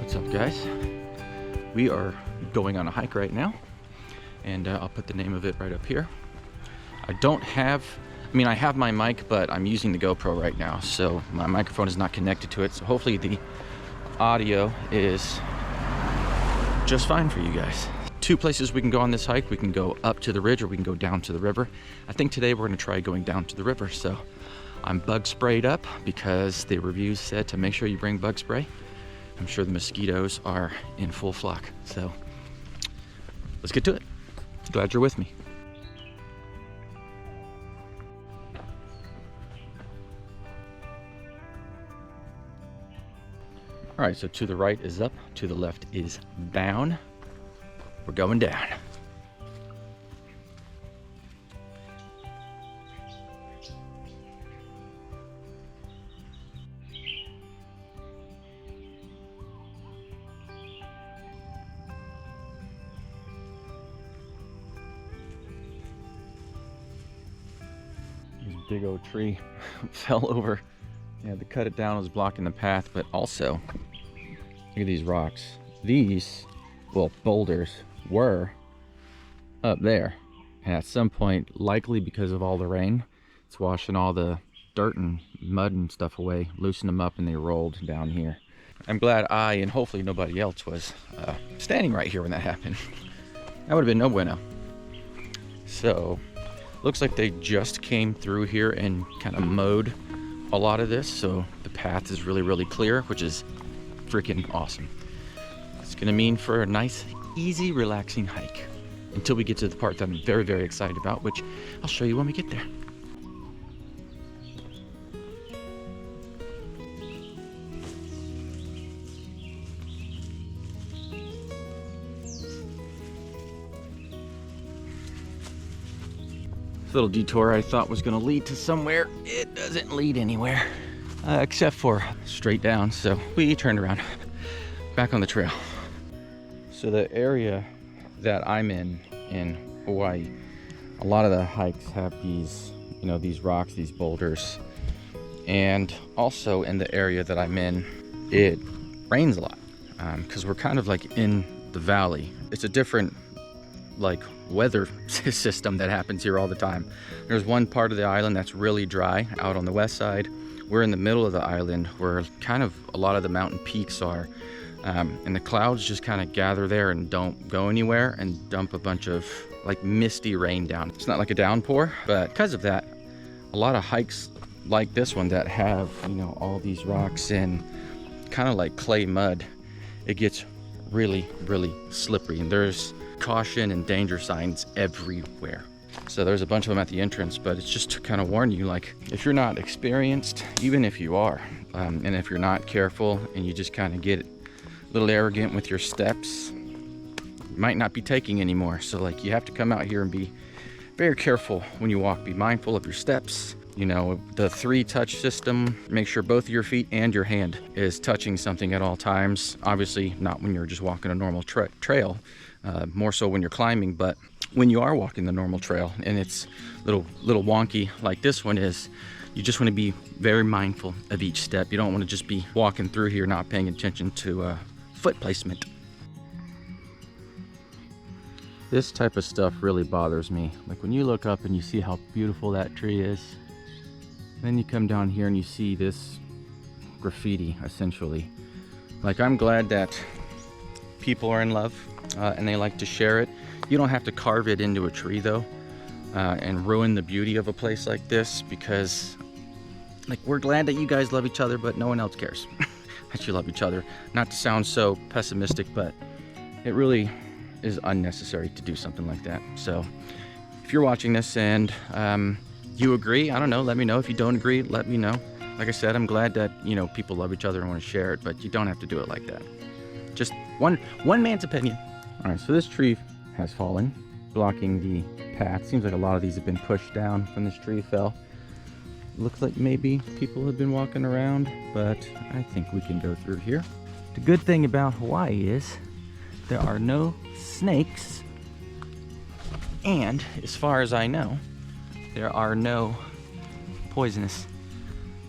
What's up, guys? We are going on a hike right now, and I'll put the name of it right up here. I have my mic, but I'm using the GoPro right now, so my microphone is not connected to it, so hopefully the audio is just fine for you guys. Two places we can go on this hike. We can go up to the ridge or we can go down to the river. I think today we're going to try going down to the river, so I'm bug sprayed up because the reviews said to make sure you bring bug spray. I'm sure the mosquitoes are in full flock, so let's get to it. Glad you're with me. All right, so to the right is up, to the left is down. We're going down. This big old tree fell over. Yeah, to cut it down was blocking the path, but also, look at these rocks. These, well, boulders were up there. And at some point, likely because of all the rain, it's washing all the dirt and mud and stuff away, loosened them up, and they rolled down here. I'm glad I, and hopefully nobody else, was standing right here when that happened. That would have been no bueno. So, looks like they just came through here and kind of mowed a lot of this, so the path is really clear, which is freaking awesome. It's gonna mean for a nice, easy, relaxing hike until we get to the part that I'm very excited about, which I'll show you when we get there. This little detour I thought was going to lead to somewhere, it doesn't lead anywhere except for straight down, so we turned around back on the trail. So the area that I'm in Hawaii, a lot of the hikes have these, these rocks, these boulders, and also in the area that I'm in, it rains a lot because we're kind of like in the valley. It's a different weather system that happens here all the time. There's one part of the island that's really dry out on the west side. We're in the middle of the island where kind of a lot of the mountain peaks are, and the clouds just kind of gather there and don't go anywhere and dump a bunch of misty rain down. It's not like a downpour, but because of that, a lot of hikes like this one that have all these rocks and kind of like clay mud, it gets really slippery, and there's caution and danger signs everywhere. So there's a bunch of them at the entrance, but it's just to kind of warn you, if you're not experienced, even if you are, and if you're not careful and you just kind of get a little arrogant with your steps, you might not be taking anymore. So you have to come out here and be very careful when you walk. Be mindful of your steps. The 3-touch system, make sure both of your feet and your hand is touching something at all times. Obviously not when you're just walking a normal trail, more so when you're climbing, but when you are walking the normal trail and it's little wonky like this one is, you just want to be very mindful of each step. You don't want to just be walking through here not paying attention to foot placement. This type of stuff really bothers me. When you look up and you see how beautiful that tree is, then you come down here and you see this graffiti, essentially. I'm glad that people are in love and they like to share it. You don't have to carve it into a tree though, and ruin the beauty of a place like this, because we're glad that you guys love each other, but no one else cares that you love each other. Not to sound so pessimistic, but it really is unnecessary to do something like that. So if you're watching this and you agree, I don't know, let me know. If you don't agree, let me know. Like I said, I'm glad that people love each other and want to share it, but you don't have to do it like that. Just one man's opinion. All right, so this tree has fallen, blocking the path. Seems like a lot of these have been pushed down when this tree fell. Looks like maybe people have been walking around, but I think we can go through here. The good thing about Hawaii is there are no snakes, and as far as I know, there are no poisonous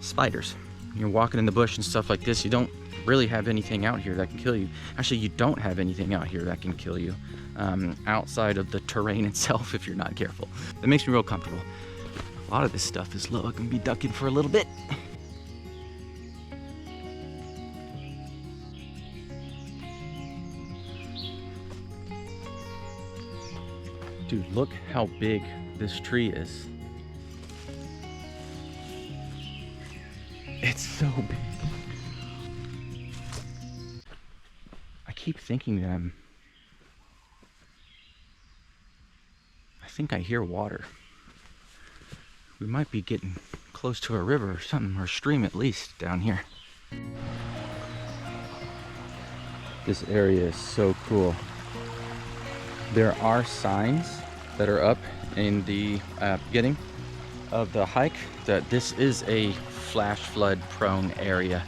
spiders. You're walking in the bush and stuff like this, you don't really have anything out here that can kill you. Actually, you don't have anything out here that can kill you outside of the terrain itself if you're not careful. That makes me real comfortable. A lot of this stuff is low. I can be ducking for a little bit. Dude, look how big this tree is. It's so big. I keep thinking that I think I hear water. We might be getting close to a river or something, or a stream at least down here. This area is so cool. There are signs that are up in the beginning of the hike that this is a flash flood prone area,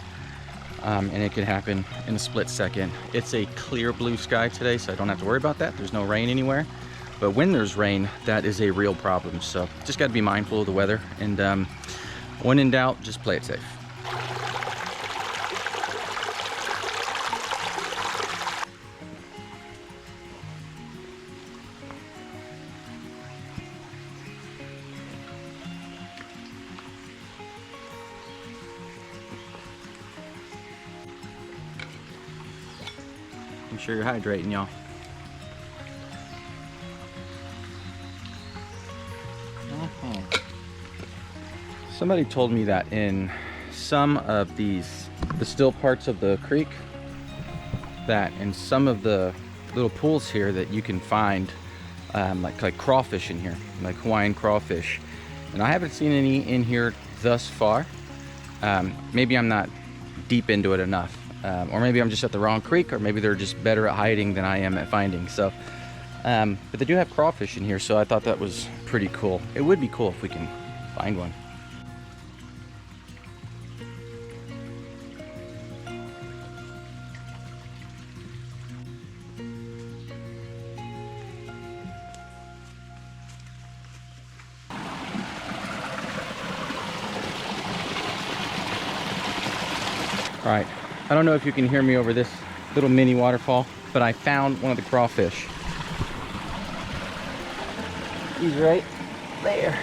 and it can happen in a split second. It's a clear blue sky today, so I don't have to worry about that. There's no rain anywhere, but when there's rain, that is a real problem. So just got to be mindful of the weather, and when in doubt, just play it safe. Make sure you're hydrating, y'all. Somebody told me that in some of the still parts of the creek, that in some of the little pools here that you can find like crawfish in here, like Hawaiian crawfish. And I haven't seen any in here thus far. Maybe I'm not deep into it enough. Or maybe I'm just at the wrong creek, or maybe they're just better at hiding than I am at finding. So, but they do have crawfish in here, so I thought that was pretty cool. It would be cool if we can find one. All right. I don't know if you can hear me over this little mini waterfall, but I found one of the crawfish. He's right there.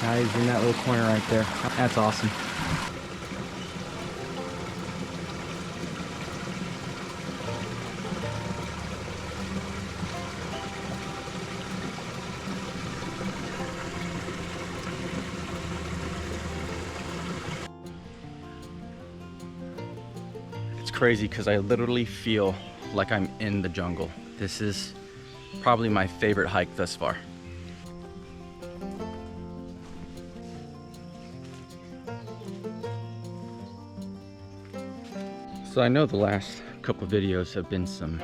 Now he's in that little corner right there. That's awesome. Crazy because I literally feel like I'm in the jungle. This is probably my favorite hike thus far. So I know the last couple videos have been some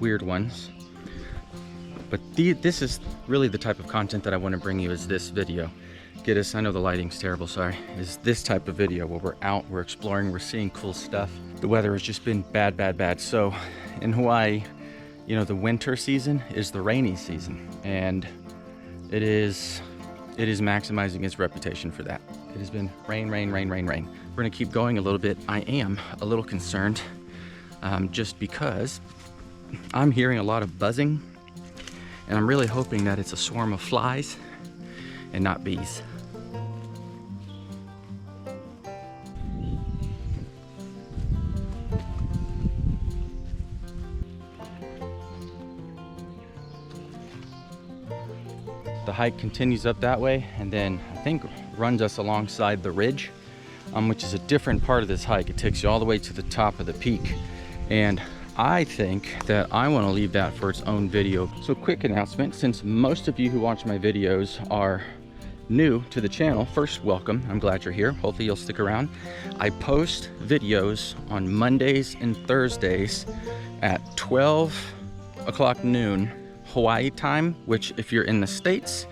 weird ones, but this is really the type of content that I want to bring you is this video. Get us, I know the lighting's terrible, sorry, is this type of video where we're out, we're exploring, we're seeing cool stuff. The weather has just been bad, bad, bad. So in Hawaii, you know, the winter season is the rainy season, and it is maximizing its reputation for that. It has been rain, rain, rain, rain, rain. We're gonna keep going a little bit. I am a little concerned just because I'm hearing a lot of buzzing, and I'm really hoping that it's a swarm of flies and not bees. The hike continues up that way, and then I think runs us alongside the ridge, which is a different part of this hike. It takes you all the way to the top of the peak, and I think that I want to leave that for its own video. So quick announcement, since most of you who watch my videos are new to the channel, first, welcome. I'm glad you're here. Hopefully you'll stick around. I post videos on Mondays and Thursdays at 12 o'clock noon Hawaii time, which if you're in the States,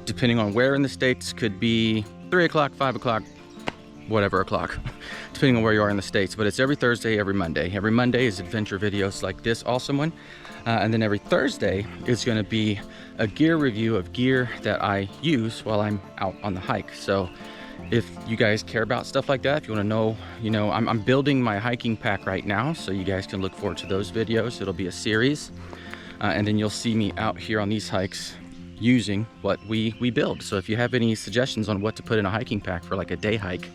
depending on where in the States, could be 3 o'clock, 5 o'clock, whatever o'clock, depending on where you are in the States. But it's every Thursday, every Monday. Every Monday is adventure videos like this awesome one. And then every Thursday is going to be a gear review of gear that I use while I'm out on the hike. So if you guys care about stuff like that, if you want to know, I'm building my hiking pack right now, so you guys can look forward to those videos. It'll be a series, and then you'll see me out here on these hikes using what we build. So if you have any suggestions on what to put in a hiking pack for like a day hike,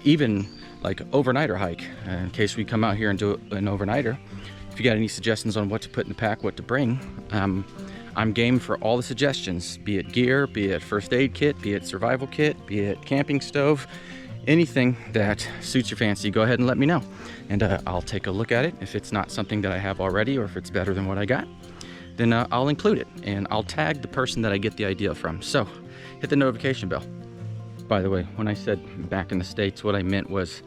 even like overnighter hike, in case we come out here and do an overnighter, if you got any suggestions on what to put in the pack, what to bring, I'm game for all the suggestions, be it gear, be it first aid kit, be it survival kit, be it camping stove, anything that suits your fancy. Go ahead and let me know, and I'll take a look at it. If it's not something that I have already, or if it's better than what I got, then I'll include it, and I'll tag the person that I get the idea from. So hit the notification bell. By the way, when I said back in the States, what I meant was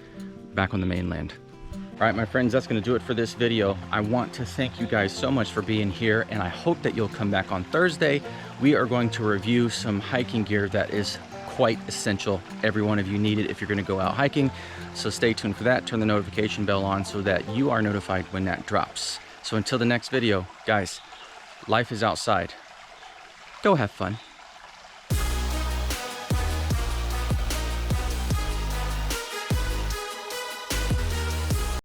back on the mainland. All right, my friends, that's going to do it for this video. I want to thank you guys so much for being here, and I hope that you'll come back on Thursday. We are going to review some hiking gear that is quite essential. Every one of you need it if you're going to go out hiking. So stay tuned for that. Turn the notification bell on so that you are notified when that drops. So until the next video, guys, life is outside. Go have fun.